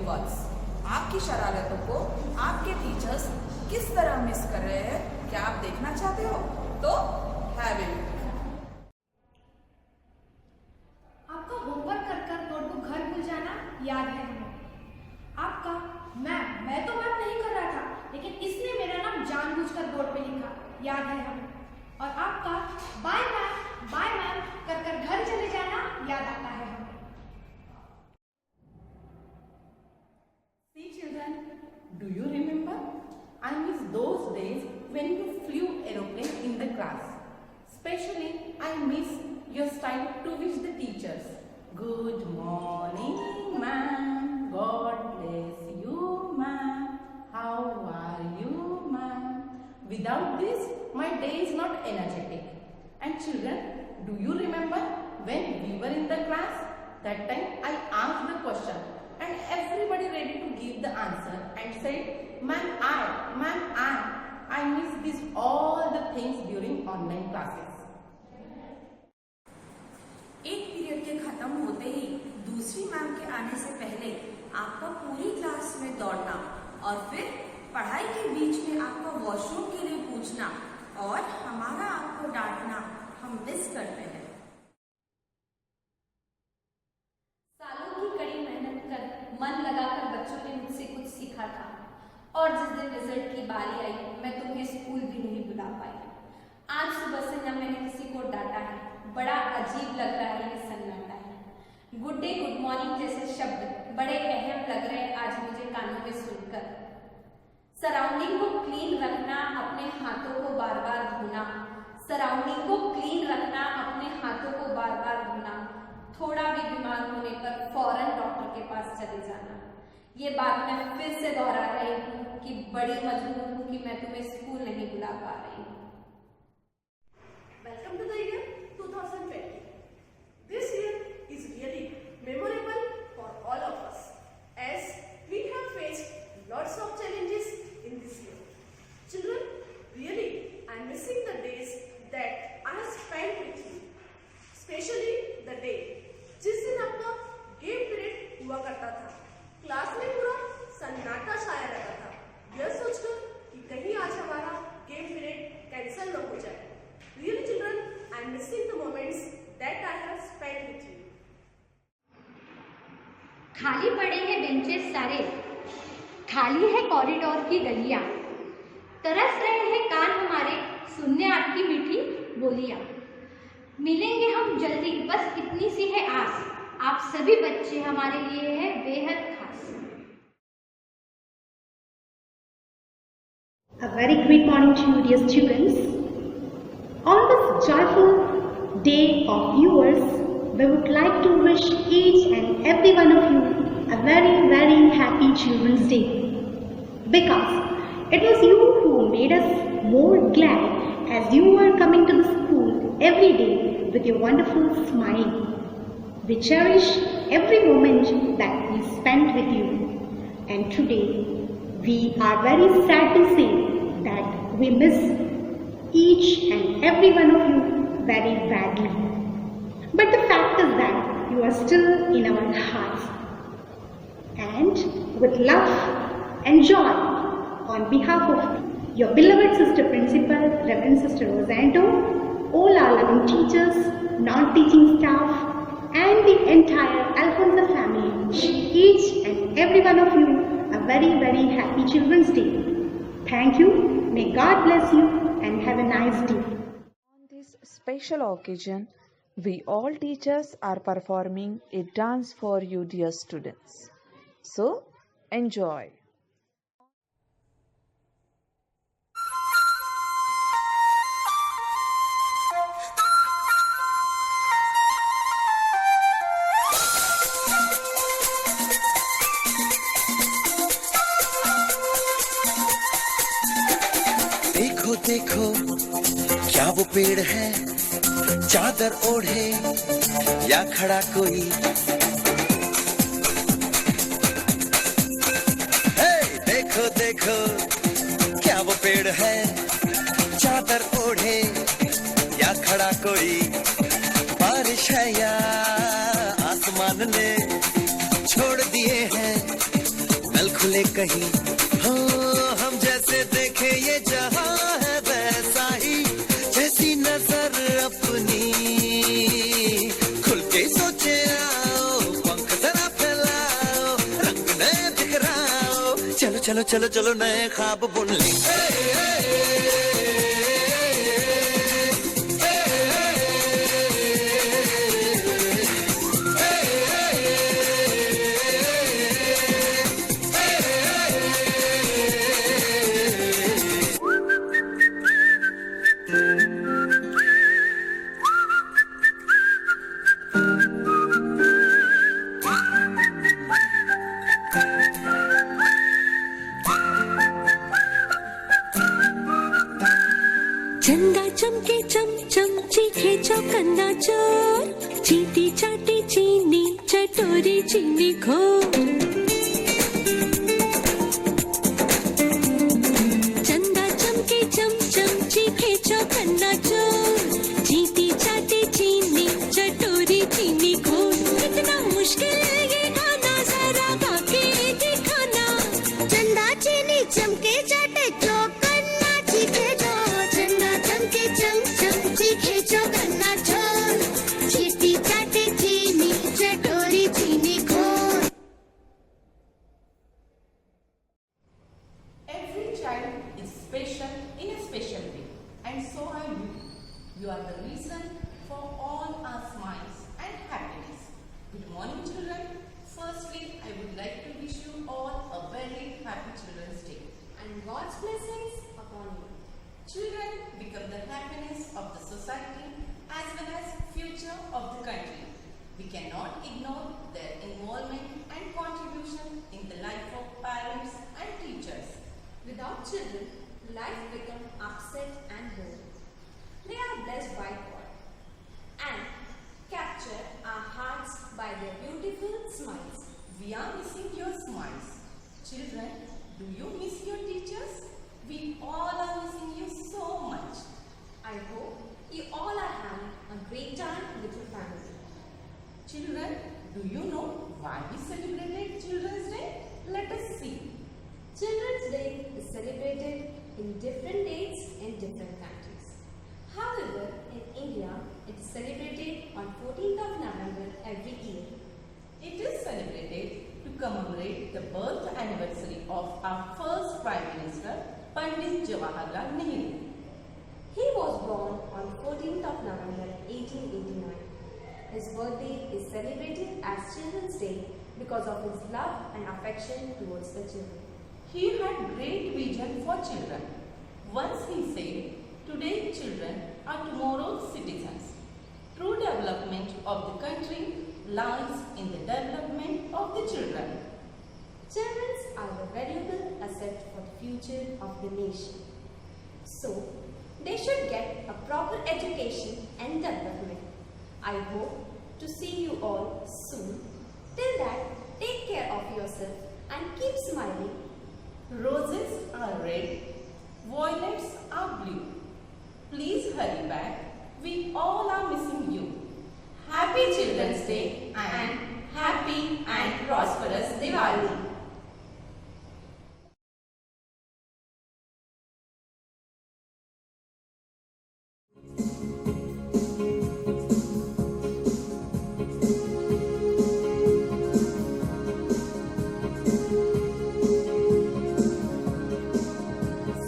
Words. आपकी शरारतों को आपके टीचर्स किस तरह मिस कर रहे हैं, क्या आप देखना चाहते हो? तो हैव इट। आपका होमवर्क कर कर नोटबुक घर भूल जाना याद है हमें। आपका मैं तो मैम नहीं कर रहा था, लेकिन इसने मेरा नाम जानबूझकर बोर्ड पे लिखा, याद है हमें। और आपका बाय मैम कर कर घर चले जाना याद आता है हमें। See children, do you remember? I miss those days when you flew aeroplane in the class. Especially I miss your style to wish the teachers. Good morning, ma'am. God bless you, ma'am. How are you, ma'am? Without this, my day is not energetic. And children, do you remember when we were in the class? That time I asked the question and everybody ready to give the answer and said, ma'am, I miss this all the things during online classes. एक period के खत्म होते ही दूसरी ma'am के आने से पहले आपका पूरी क्लास में दौड़ना और फिर पढ़ाई के बीच में आपका वॉशरूम के लिए पूछना और हमारा आपको डांटना हम मिस करते हैं। सालों की कड़ी मेहनत कर मन लगाकर बच्चों ने मुझसे कुछ सीखा था, और जिस दिन रिजल्ट की बारी आई मैं तुम्हें स्कूल भी नहीं बुला पाई। आज सुबह से न मैंने किसी को डांटा है, बड़ा अजीब लग रहा है ये सन्नाटा है। गुड डे गुड मॉर्निंग जैसे शब्द बड़े अहम लग रहे आज मुझे कानों में सुनकर। सराउंडिंग को क्लीन रखना, अपने हाथों को बार बार धोना, सराउंडिंग को क्लीन रखना, अपने हाथों को बार बार धोना, थोड़ा भी बीमार होने पर फौरन डॉक्टर के पास चले जाना। ये बात मैं फिर से दोहरा रही हूँ कि बड़ी मजबूर हूँ कि मैं तुम्हें स्कूल नहीं बुला पा रही हूँ। Welcome to the year 2020. This year is really memorable for all of us as we have faced lots of challenges in this year. Children, really I am missing the days that I have spent with you, especially the day जिस दिन आपका game period हुआ करता था। Class में पूरा सन्नाटा छाया रहता था, यह सोचकर कि कहीं आज हमारा गेम पीरियड कैंसिल न हो जाए। Really children, I am missing the moments that I have spent with you. खाली पड़े हैं बेंचेस सारे, खाली है कॉरिडोर की गलियां, तरस रहे हैं कान हमारे सुनने आपकी मीठी बोलियां। मिलेंगे हम जल्दी, बस इतनी सी है आस, आप सभी बच्चे हमारे लिए है बेहद खास। A very great morning to you, dear students. On this joyful day of yours, we would like to wish each and every one of you a very, very happy Children's Day. Because it was you who made us more glad as you were coming to the school every day with your wonderful smile. We cherish every moment that we spent with you. And today, we are very sad to say that we miss each and every one of you very badly. But the fact is that you are still in our hearts. And with love and joy, on behalf of your beloved sister principal, Reverend Sister Rosanto, all our loving teachers, non-teaching staff, and the entire Alfonso family, wish each and every one of you a very, very happy Children's Day. Thank you. May God bless you and have a nice day. On this special occasion, we all teachers are performing a dance for you, dear students. So, enjoy. देखो देखो क्या वो पेड़ है, चादर ओढ़े या खड़ा कोई। हे देखो देखो क्या वो पेड़ है, चादर ओढ़े या खड़ा कोई। बारिश है या आसमान ने छोड़ दिए हैं खुले कहीं। हाँ हम जैसे देखे ये जहां है वैसा ही, जैसी नजर अपनी खुल के सोचे आओ, पंख जरा फैलाओ, रंग नए बिखराओ, चलो चलो चलो चलो नए ख्वाब बुन ले। चंदा चमके चम चम चीखे चौकन्ना चोर, चीटी चाटी चीनी चटोरी चीनी घोर। चंदा चमके चम चम चीखे चौकन्ना चोर, चीटी चाटी चीनी चटोरी चीनी घोर। कितना मुश्किल है ये गाना, जरा गा के दिखाना। चंदा चीनी चमके चाटे चौकन्ना चीखे चोर, चंदा चमके चम चम चीखे चौकन्ना चोर, चीटी चाटे चीनी चटोरी चीनी घोर। Every child is special in a special way, and so are you. You are the reason for all our smiles and happiness. Good morning, children. Firstly, I would like to wish you all a very happy Children's Day. And God's blessings upon you. Children become the happiness of the society as well as future of the country. We cannot ignore their involvement and contribution in the life of parents and teachers. Without children, life becomes upset and boring. They are blessed by God and capture our hearts by their beautiful smiles. We are missing your smiles. Children, do you miss your teachers? We all are missing you so much. I hope you all are having a great time with your family. Children, do you know why we celebrated Children's Day? Let us see. Children's Day is celebrated in different dates in different countries. However, in India, it is celebrated on 14th of November every year. It is celebrated to commemorate the birth anniversary of our first Prime Minister, Pandit Jawaharlal Nehru. He was born on 14th of November 1889. His birthday is celebrated as Children's Day because of his love and affection towards the children. He had great vision for children. Once he said, "Today children are tomorrow's citizens. True development of the country lies in the development of the children." Children are a valuable asset for the future of the nation. So, they should get a proper education and development. I hope to see you all soon. Till that, take care of yourself and keep smiling. Roses are red, violets are blue. Please hurry back. We all are missing you. Happy Children's Day and happy and prosperous Diwali.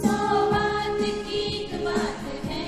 सौ बात की बात है,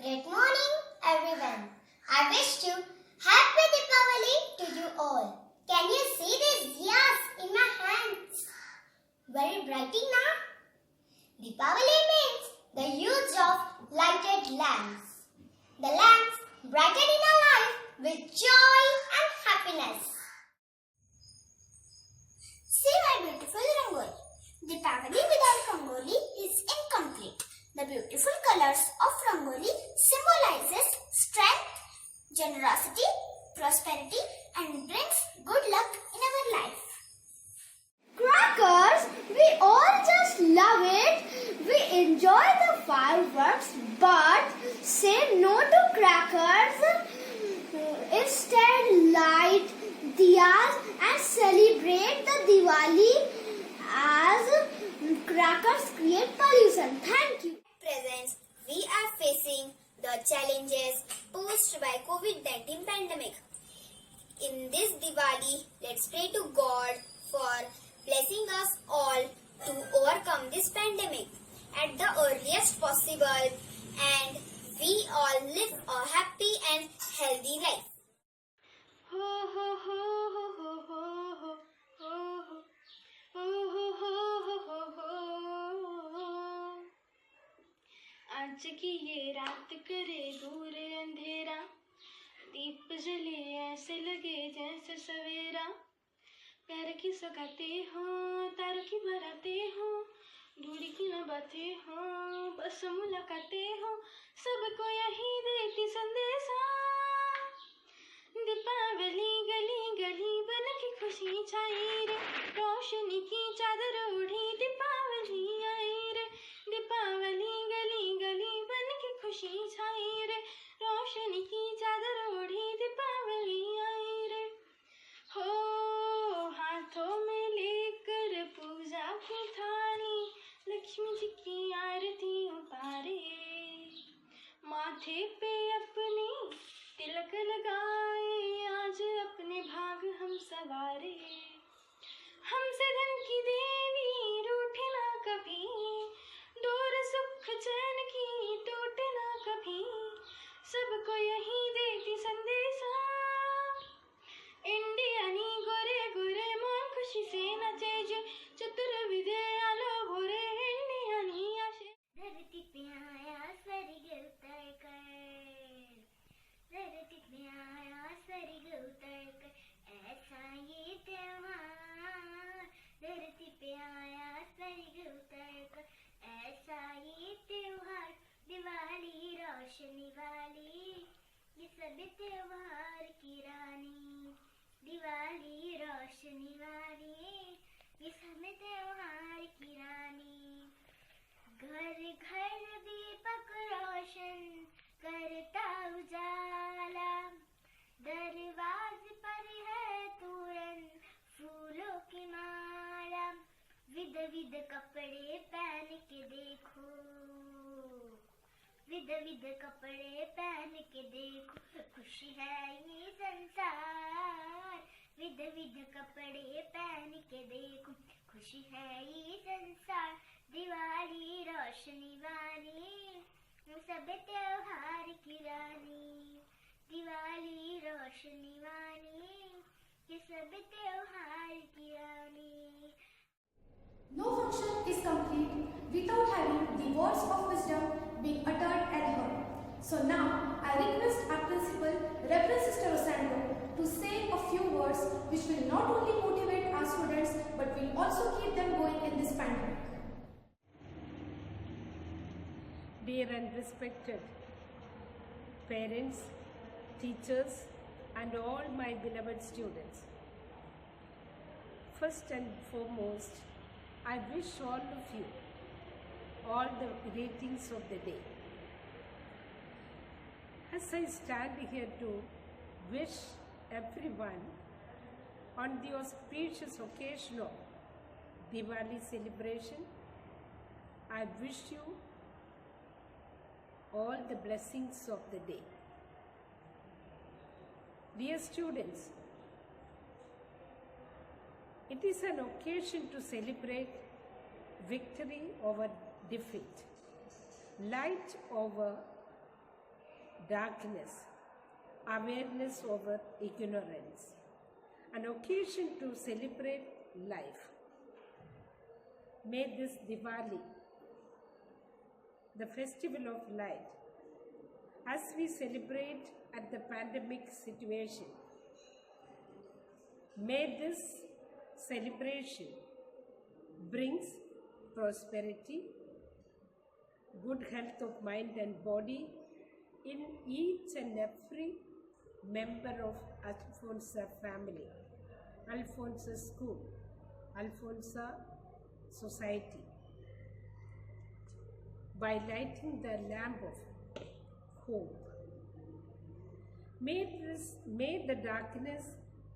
Great morning, everyone. I wish you Happy Deepavali to you all. Can you see these diyas in my hands? Very brightening now. Deepavali means the use of lighted lamps. The lamps brighten in our life with joy and happiness. See my beautiful Rangoli. Deepavali without Rangoli is incomplete. The beautiful colors of Rangoli symbolizes strength, generosity, prosperity and brings good luck in our life. Crackers, we all just love it. We enjoy the fireworks, but say no to crackers. Instead, light diyas and celebrate the Diwali as crackers create pollution. Thank you. Presents, we are facing the challenges posed by COVID-19 pandemic. In this Diwali, let's pray to God for blessing us all to overcome this pandemic at the earliest possible and we all live a happy and healthy life. आज की ये रात करे दूर अंधेरा, दीप जले ऐसे लगे जैसे सवेरा। प्यार की सगाते हो, तार की बराते हो, दूरी की न बातें हो, बस मुलाकातें हो, सबको यही देती संदेशा। दीपावली गली गली बन की खुशी छाई रे, रोशनी की चादर ओढ़ी दीपावली आई रे। दीपावली गली गली बन की खुशी छाई रे, रोशनी की चादर ओढ़ी दीपावली आई रे। हो हाथों में लेकर पूजा की थाली, लक्ष्मी जी की आरती उतारे, माथे पे अपने तिलक लगाए, आज अपने भाग हम सवारे। हमसे धन की देवी रूठे ना कभी, डोर सुख चैन की टूटे ना कभी, सबको यही देती संदेशा। इंडियानी गोरे गोरे मन खुशी से नचे जे, चतुर्विधे आलो भोरे इंडियानी आशे। धरती पे आया स्वर्ग उतर कर, धरती पे आया स्वर्ग उतर कर, ऐसा ये त्योहार। धरती पे आया स्वर्ग उतर कर, ऐसा ये त्योहार। दिवाली रोशनी वाली, ये सब त्योहार की रानी। दिवाली रोशनी वाली, ये सब त्योहार की रानी। घर घर दीपक रोशन करता उजाला, दरवाजे पर है तोरण फूलों की माला। विध विध कपड़े पहन के देखो, विध विध कपड़े पहन के देखो, खुशी है ये संसार। विध विध कपड़े पहन के देखो, खुशी है ये संसार। दिवाली रोशनी वाली, सब त्योहार की रानी। दिवाली रोशनी वाली, ये सब त्योहार की रानी। No function is complete without having the words of wisdom being uttered and heard. So now I request our principal, Reverend Sister Rosando, to say a few words which will not only motivate our students but will also keep them going in this pandemic. Dear and respected parents, teachers and all my beloved students, first and foremost, I wish all of you all the greetings of the day. As I stand here to wish everyone on the auspicious occasion of Diwali celebration, I wish you all the blessings of the day. Dear students, it is an occasion to celebrate victory over defeat, light over darkness, awareness over ignorance, an occasion to celebrate life. May this Diwali, the festival of light, as we celebrate at the pandemic situation, may this celebration brings prosperity, good health of mind and body in each and every member of Alfonsa family, Alfonsa school, Alfonsa society, by lighting the lamp of hope. May the darkness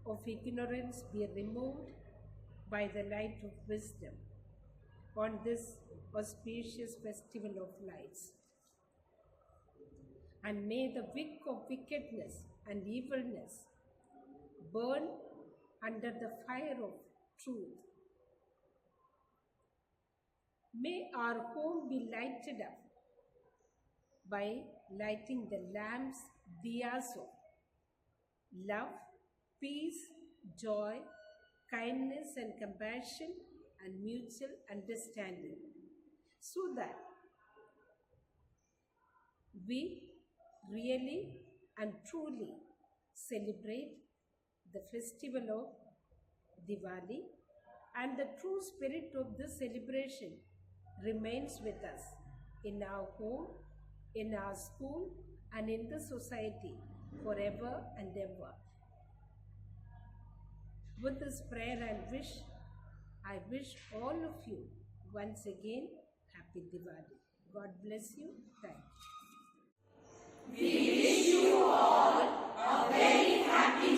of ignorance be removed by the light of wisdom on this auspicious festival of lights. And may the wick of wickedness and evilness burn under the fire of truth. May our home be lighted up by lighting the lamps, diyas of love, peace, joy, kindness and compassion and mutual understanding, so that we really and truly celebrate the festival of Diwali, and the true spirit of this celebration remains with us in our home, in our school, and in the society forever and ever. With this prayer and wish, I wish all of you once again Happy Diwali. God bless you. Thank you. We wish you all a very happy